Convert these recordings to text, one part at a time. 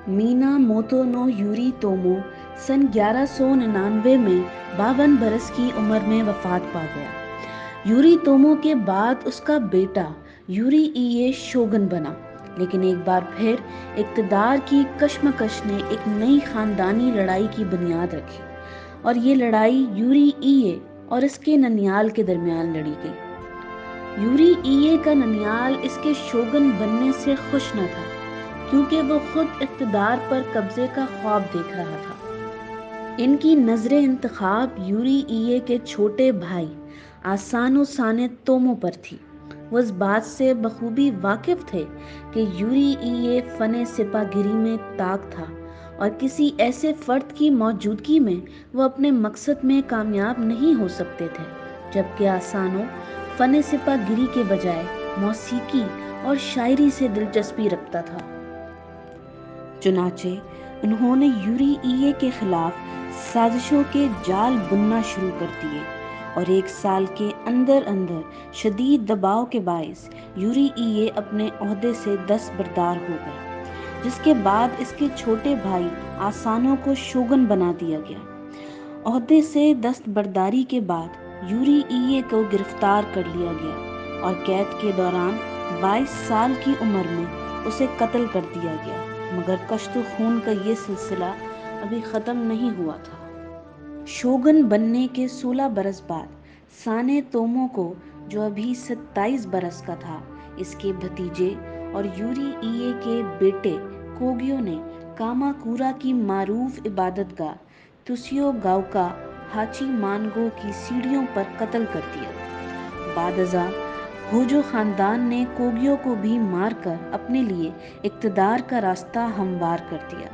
مینا موتو نو یوری تومو سن 1199 میں 52 برس کی عمر میں وفات پا گیا۔ یوری تومو کے بعد اس کا بیٹا یوری ایے شوگن بنا، لیکن ایک بار پھر اقتدار کی کشمکش نے ایک نئی خاندانی لڑائی کی بنیاد رکھی، اور یہ لڑائی یوری ایے اور اس کے ننیال کے درمیان لڑی گئی۔ یوری ایے کا ننیال اس کے شوگن بننے سے خوش نہ تھا، کیونکہ وہ خود اقتدار پر قبضے کا خواب دیکھ رہا تھا۔ ان کی نظر انتخاب یوری ایے کے چھوٹے بھائی آسانو سانے تومو پر تھی۔ وہ اس بات سے بخوبی واقف تھے کہ یوری ایے فن سپہ گیری میں طاق تھا، اور کسی ایسے فرد کی موجودگی میں وہ اپنے مقصد میں کامیاب نہیں ہو سکتے تھے، جبکہ آسانو فن سپہ گیری کے بجائے موسیقی اور شاعری سے دلچسپی رکھتا تھا۔ چنانچہ انہوں نے یوری ایے کے خلاف سازشوں کے جال بننا شروع کر دیے، اور 1 سال کے اندر اندر شدید دباؤ کے باعث یوری ایے اپنے عہدے سے دستبردار ہو گیا، جس کے بعد اس کے چھوٹے بھائی آسانو کو شوگن بنا دیا گیا۔ عہدے سے دستبرداری کے بعد یوری ایے کو گرفتار کر لیا گیا، اور قید کے دوران 22 سال کی عمر میں اسے قتل کر دیا گیا، مگر کشت و خون کا یہ سلسلہ ابھی ختم نہیں ہوا تھا۔ شوگن بننے کے 16 برس بعد سانے تومو کو، جو ابھی 27 برس کا تھا، اس کے بھتیجے اور یوری ایے کے بیٹے کوگیو نے کاماکورا کی معروف عبادت گاہ تسویو گاوکا ہاچی مانگو کی سیڑھیوں پر قتل کر دیا۔ بعد ازاں ہوجو خاندان نے کوگیو کو بھی مار کر اپنے لیے اقتدار کا راستہ ہموار کر دیا۔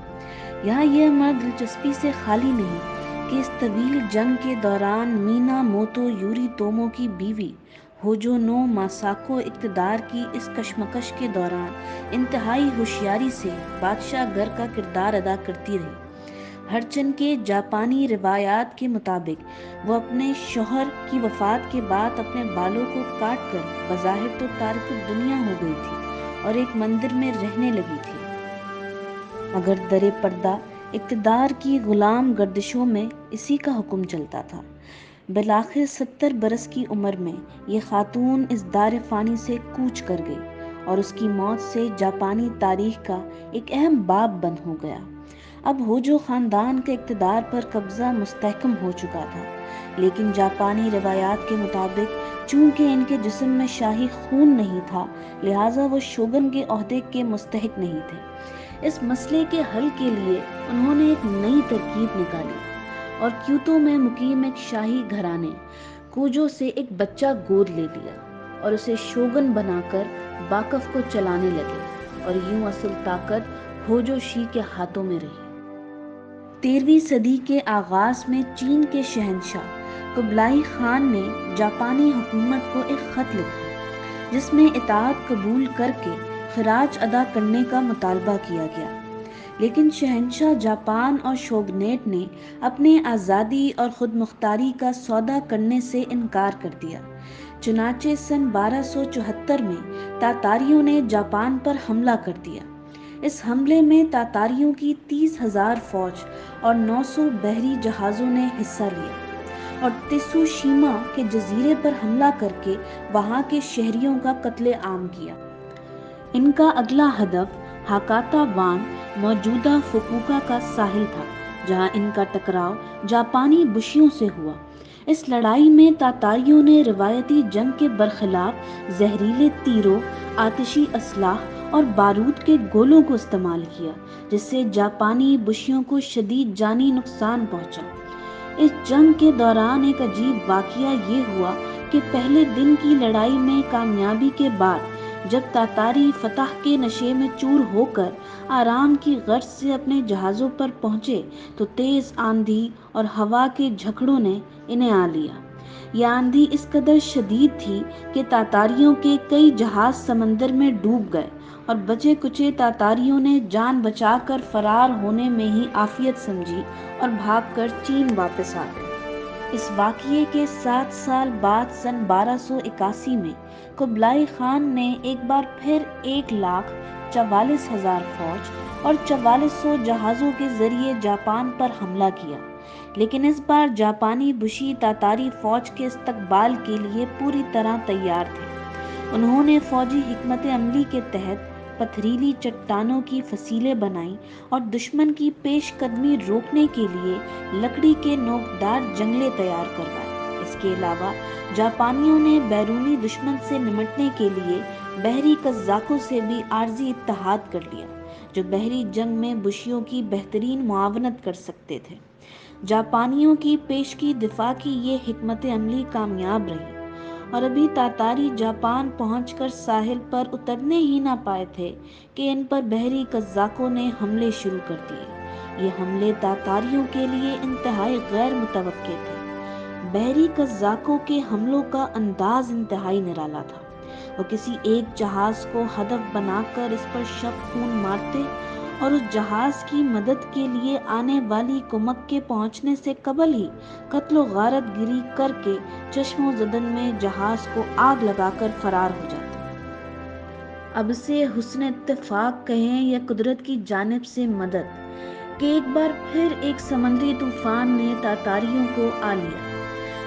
یہاں یہ امر دلچسپی سے خالی نہیں کہ اس طویل جنگ کے دوران مینا موتو یوری تومو کی بیوی ہوجو نو ماساکو اقتدار کی اس کشمکش کے دوران انتہائی ہوشیاری سے بادشاہ گھر کا کردار ادا کرتی رہی۔ ہرچند کہ جاپانی روایات کے مطابق وہ اپنے شوہر کی وفات کے بعد اپنے بالوں کو کاٹ کر بظاہر تو تارک الدنیا ہو گئی تھی اور ایک مندر میں رہنے لگی تھی، مگر در پردہ اقتدار کی غلام گردشوں میں اسی کا حکم چلتا تھا۔ بالآخر 70 برس کی عمر میں یہ خاتون اس دار فانی سے کوچ کر گئی، اور اس کی موت سے جاپانی تاریخ کا ایک اہم باب بند ہو گیا۔ اب ہوجو خاندان کا اقتدار پر قبضہ مستحکم ہو چکا تھا، لیکن جاپانی روایات کے مطابق چونکہ ان کے جسم میں شاہی خون نہیں تھا، لہٰذا وہ شوگن کے عہدے کے مستحق نہیں تھے۔ اس مسئلے کے حل کے لیے انہوں نے ایک نئی ترکیب نکالی، اور کیوتو میں مقیم ایک شاہی گھرانے کوجو سے ایک بچہ گود لے لیا، اور اسے شوگن بنا کر باکف کو چلانے لگے، اور یوں اصل طاقت ہوجو شی کے ہاتھوں میں رہی۔ 13ویں صدی کے آغاز میں چین کے شہنشاہ قبلائی خان نے جاپانی حکومت کو ایک خط لکھا، جس میں اطاعت قبول کر کے خراج ادا کرنے کا مطالبہ کیا گیا، لیکن شہنشاہ جاپان اور شوگنیٹ نے اپنے آزادی اور خود مختاری کا سودا کرنے سے انکار کر دیا۔ چنانچہ سن 1274 میں تاتاریوں نے جاپان پر حملہ کر دیا۔ اس حملے میں تاتاریوں کی 30,000 فوج اور 900 بحری جہازوں نے حصہ لیا، اور تسوشیما کے جزیرے پر حملہ کر کے وہاں کے شہریوں کا قتل عام کیا۔ ان کا اگلا ہدف ہاکاتا وان، موجودہ فوکووکا کا ساحل تھا، جہاں ان کا ٹکراؤ جاپانی بشیوں سے ہوا۔ اس لڑائی میں تاتاریوں نے روایتی جنگ کے برخلاف زہریلے تیروں، آتشی اسلحہ اور بارود کے گولوں کو استعمال کیا، جس سے جاپانی بشیوں کو شدید جانی نقصان پہنچا۔ اس جنگ کے دوران ایک عجیب واقعہ یہ ہوا کہ پہلے دن کی لڑائی میں کامیابی کے بعد جب تاتاری فتح کے نشے میں چور ہو کر آرام کی غرض سے اپنے جہازوں پر پہنچے تو تیز آندھی اور ہوا کے جھکڑوں نے انہیں آ لیا۔ یہ آندھی اس قدر شدید تھی کہ تاتاریوں کے کئی جہاز سمندر میں ڈوب گئے، اور بچے کچے تاتاریوں نے جان بچا کر فرار ہونے میں ہی عافیت سمجھی اور بھاگ کر چین واپس آ گئے۔ اس واقعے کے 7 سال بعد سن 1281 میں قبلائی خان نے ایک بار پھر 1,00,000 44,000 فوج اور 4400 جہازوں کے ذریعے جاپان پر حملہ کیا، لیکن اس بار جاپانی بشی تاتاری فوج کے استقبال کے لیے پوری طرح تیار تھے۔ انہوں نے فوجی حکمت عملی کے تحت پتھریلی چٹانوں کی فصیلیں بنائیں اور دشمن کی پیش قدمی روکنے کے لیے لکڑی کے نوکدار جنگلے تیار کروائے۔ اس کے علاوہ جاپانیوں نے بیرونی دشمن سے نمٹنے کے لیے بحری قزاقوں سے بھی عارضی اتحاد کر لیا، جو بحری جنگ میں بشیوں کی بہترین معاونت کر سکتے تھے۔ جاپانیوں کی پیشگی دفاع کی یہ حکمت عملی کامیاب رہی، اور ابھی تاتاری جاپان پہنچ کر ساحل پر اترنے ہی نہ پائے تھے کہ ان پر بحری قزاقوں نے حملے شروع کر دیے۔ یہ حملے تاتاریوں کے لیے انتہائی غیر متوقع تھے۔ بحری قزاقوں کے حملوں کا انداز انتہائی نرالا تھا۔ وہ کسی ایک جہاز کو ہدف بنا کر اس پر شب خون مارتے اور اس جہاز کی مدد کے لیے آنے والی کمک کے پہنچنے سے قبل ہی قتل و غارت گری کر کے چشم و زدن میں جہاز کو آگ لگا کر فرار ہو جاتے۔ اب سے حسن اتفاق کہیں یا قدرت کی جانب سے مدد کہ ایک بار پھر ایک سمندری طوفان نے تاتاریوں کو آ لیا،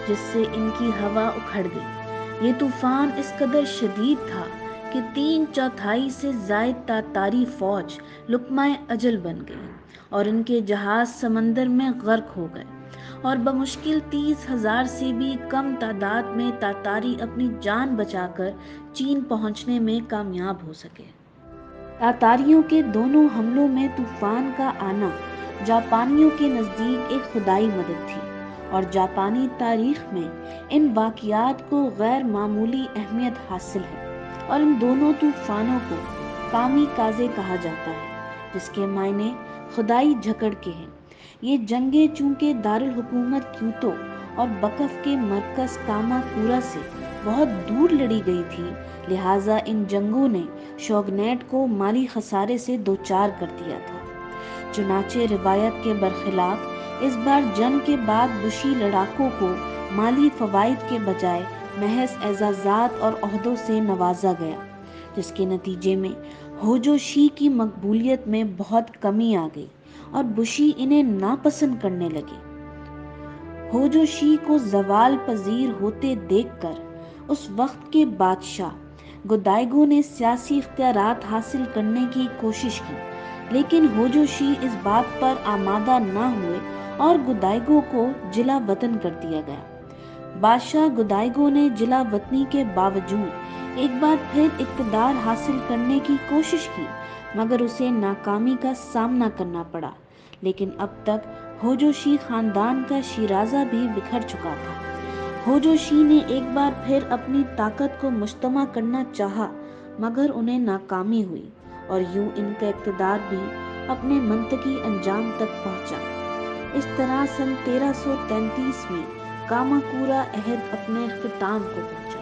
جس سے ان کی ہوا اکھڑ گئی۔ یہ طوفان اس قدر شدید تھا کہ 3/4 سے زائد تاتاری فوج لقمہ اجل بن گئی اور ان کے جہاز سمندر میں غرق ہو گئے، اور بمشکل 30,000 سے بھی کم تعداد میں تاتاری اپنی جان بچا کر چین پہنچنے میں کامیاب ہو سکے۔ تاتاریوں کے دونوں حملوں میں طوفان کا آنا جاپانیوں کے نزدیک ایک خدائی مدد تھی، اور جاپانی تاریخ میں ان واقعات کو غیر معمولی اہمیت حاصل ہے، اور ان دونوں طوفانوں کو کامی کازے کہا جاتا ہے، جس کے معنی خدائی جھکڑ کے ہیں۔ یہ جنگیں چونکہ دارالحکومت کیوتو اور بکف کے مرکز کاماکورا سے بہت دور لڑی گئی تھی، لہٰذا ان جنگوں نے شوگنیٹ کو مالی خسارے سے دوچار کر دیا تھا۔ چنانچہ روایت کے برخلاف اس بار جنگ کے بعد بشی لڑاکوں کو مالی فوائد کے بجائے محض اعزازات اور عہدوں سے نوازا گیا، جس کے نتیجے میں ہوجو شی کی مقبولیت میں بہت کمی آ گئی اور بشی انہیں ناپسند کرنے لگے۔ ہوجو شی کو زوال پذیر ہوتے دیکھ کر اس وقت کے بادشاہ گودائیگو نے سیاسی اختیارات حاصل کرنے کی کوشش کی، لیکن ہوجو شی اس بات پر آمادہ نہ ہوئے اور گودائیگو کو جلا وطن کر دیا گیا۔ بادشاہ گودائیگو نے جلا وطنی کے باوجود ایک بار پھر اقتدار حاصل کرنے کی کوشش کی، مگر اسے ناکامی کا سامنا کرنا پڑا۔ لیکن اب تک ہوجو شی خاندان کا شیرازہ بھی بکھر چکا تھا۔ ہوجو شی نے ایک بار پھر اپنی طاقت کو مجتمع کرنا چاہا، مگر انہیں ناکامی ہوئی، اور یوں ان کا اقتدار بھی اپنے منطقی انجام تک پہنچا۔ اس طرح سن 1333 میں کاماکورا عہد اپنے اختتام کو پہنچا۔